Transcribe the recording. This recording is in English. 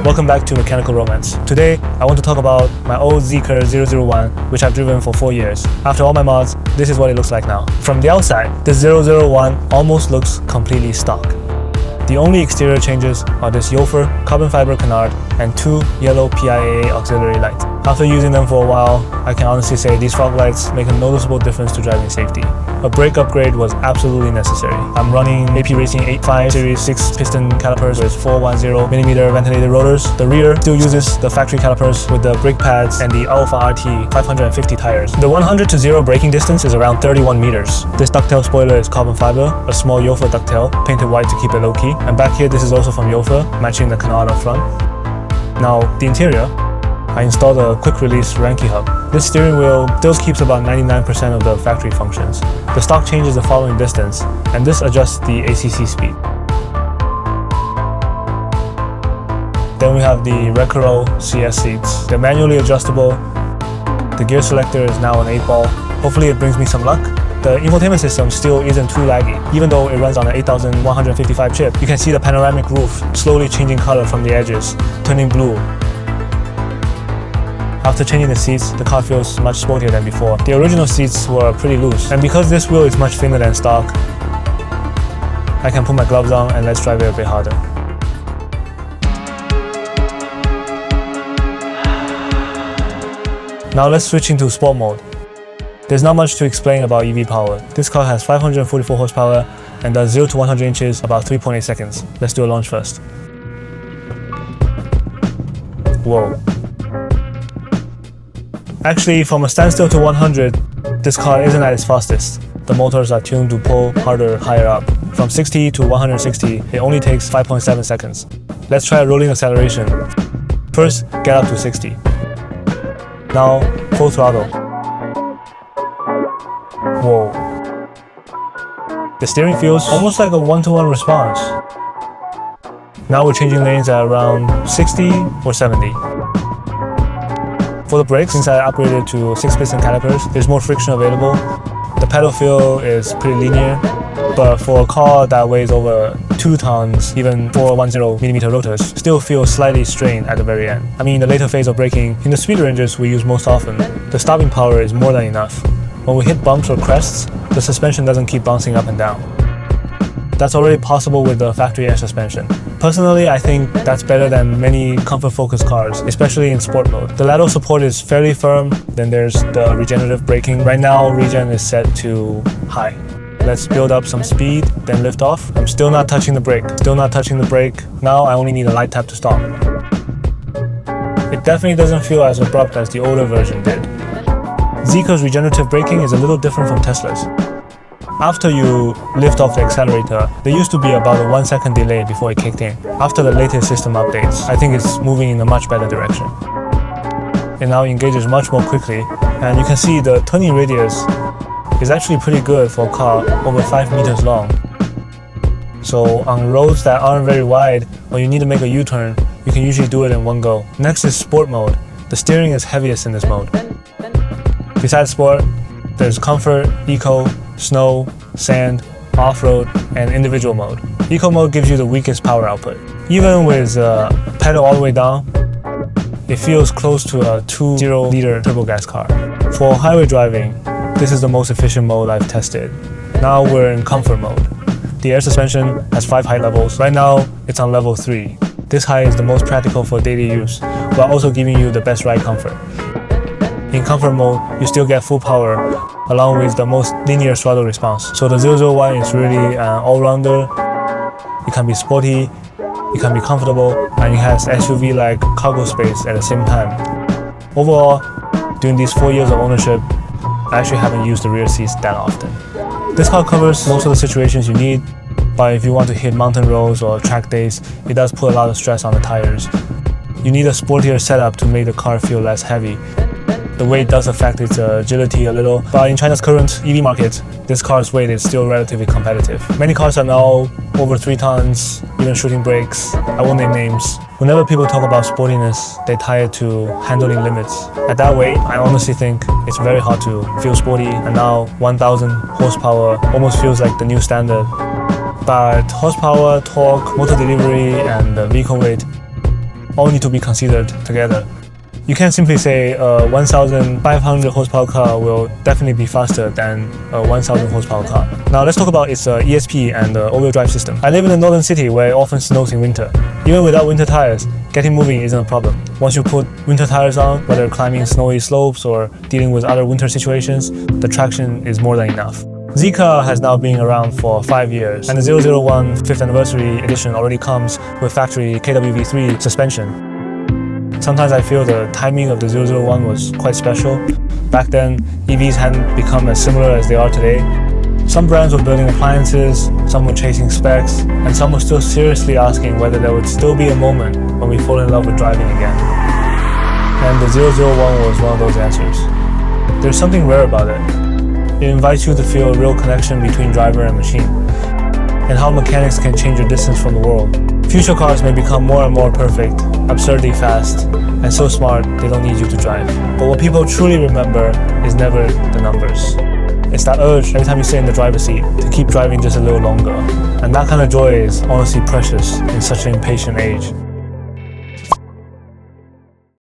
Welcome back to Mechanical Romance. Today, I want to talk about my old Zeekr 001, which I've driven for 4 years. After all my mods, this is what it looks like now. From the outside, the 001 almost looks completely stock. The only exterior changes are this Jofer carbon fiber canard and 2 yellow PIAA auxiliary lights. After using them for a while, I can honestly say these fog lights make a noticeable difference to driving safety. A brake upgrade was absolutely necessary. I'm running AP Racing 85 Series 6-piston calipers with 410mm ventilated rotors. The rear still uses the factory calipers with the brake pads and the Alpha RT 550 tires. The 100 to 0 braking distance is around 31 meters. This ducktail spoiler is carbon fiber, a small Jofer ducktail, painted white to keep it low-key. And back here, this is also from Jofer, matching the canard up front. Now, the interior, I installed a quick-release Ranky hub. This steering wheel still keeps about 99% of the factory functions. The stock changes the following distance, and this adjusts the ACC speed. Then we have the Recaro CS seats. They're manually adjustable. The gear selector is now an 8-ball. Hopefully it brings me some luck. The infotainment system still isn't too laggy. Even though it runs on an 8155 chip, you can see the panoramic roof slowly changing color from the edges, turning blue. After changing the seats, the car feels much sportier than before. The original seats were pretty loose, and because this wheel is much thinner than stock, I can put my gloves on and let's drive it a bit harder. Now let's switch into sport mode. There's not much to explain about EV power. This car has 544 horsepower and does 0 to 100 inches about 3.8 seconds. Let's do a launch first. Whoa. Actually, from a standstill to 100, this car isn't at its fastest. The motors are tuned to pull harder higher up. From 60 to 160, it only takes 5.7 seconds. Let's try a rolling acceleration. First, get up to 60. Now, full throttle. Whoa. The steering feels almost like a one-to-one response. Now we're changing lanes at around 60 or 70. For the brakes, since I upgraded to 6-piston calipers, there's more friction available. The pedal feel is pretty linear, but for a car that weighs over 2 tons, even 410mm rotors still feel slightly strained at the very end. I mean, the later phase of braking, in the speed ranges we use most often, the stopping power is more than enough. When we hit bumps or crests, the suspension doesn't keep bouncing up and down. That's already possible with the factory air suspension. Personally, I think that's better than many comfort-focused cars, especially in sport mode. The lateral support is fairly firm. Then there's the regenerative braking. Right now, regen is set to high. Let's build up some speed, then lift off. I'm still not touching the brake. Now I only need a light tap to stop. It definitely doesn't feel as abrupt as the older version did. Zeekr's regenerative braking is a little different from Tesla's. After you lift off the accelerator, there used to be about a 1-second delay before it kicked in. After the latest system updates, I think it's moving in a much better direction. It now engages much more quickly, and you can see the turning radius is actually pretty good for a car over 5 meters long. So on roads that aren't very wide, when you need to make a U-turn, you can usually do it in one go. Next is sport mode. The steering is heaviest in this mode. Besides sport, there's comfort, eco, snow, sand, off-road, and individual mode. Eco mode gives you the weakest power output. Even with pedal all the way down, it feels close to a 2.0-liter turbo-gas car. For highway driving, this is the most efficient mode I've tested. Now we're in comfort mode. The air suspension has 5 height levels. Right now, it's on level 3. This height is the most practical for daily use, while also giving you the best ride comfort. In comfort mode, you still get full power, along with the most linear throttle response. So the 001 is really an all-rounder. It can be sporty, it can be comfortable, and it has SUV-like cargo space at the same time. Overall, during these 4 years of ownership, I actually haven't used the rear seats that often. This car covers most of the situations you need, but if you want to hit mountain roads or track days, it does put a lot of stress on the tires. You need a sportier setup to make the car feel less heavy. The weight does affect its agility a little, but in China's current EV market, this car's weight is still relatively competitive. Many cars are now over 3 tons, even shooting brakes. I won't name names. Whenever people talk about sportiness, they tie it to handling limits. At that weight, I honestly think it's very hard to feel sporty, and now 1000 horsepower almost feels like the new standard. But horsepower, torque, motor delivery, and vehicle weight, all need to be considered together. You can't simply say a 1,500 horsepower car will definitely be faster than a 1,000 horsepower car. Now let's talk about its ESP and all-wheel drive system. I live in a northern city where it often snows in winter. Even without winter tires, getting moving isn't a problem. Once you put winter tires on, whether climbing snowy slopes or dealing with other winter situations, the traction is more than enough. Zeekr has now been around for 5 years, and the 001 5th anniversary edition already comes with factory KWV3 suspension. Sometimes I feel the timing of the 001 was quite special. Back then, EVs hadn't become as similar as they are today. Some brands were building appliances, some were chasing specs, and some were still seriously asking whether there would still be a moment when we fall in love with driving again. And the 001 was one of those answers. There's something rare about it. It invites you to feel a real connection between driver and machine, and how mechanics can change your distance from the world. Future cars may become more and more perfect, absurdly fast, and so smart they don't need you to drive. But what people truly remember is never the numbers. It's that urge every time you sit in the driver's seat to keep driving just a little longer. And that kind of joy is honestly precious in such an impatient age.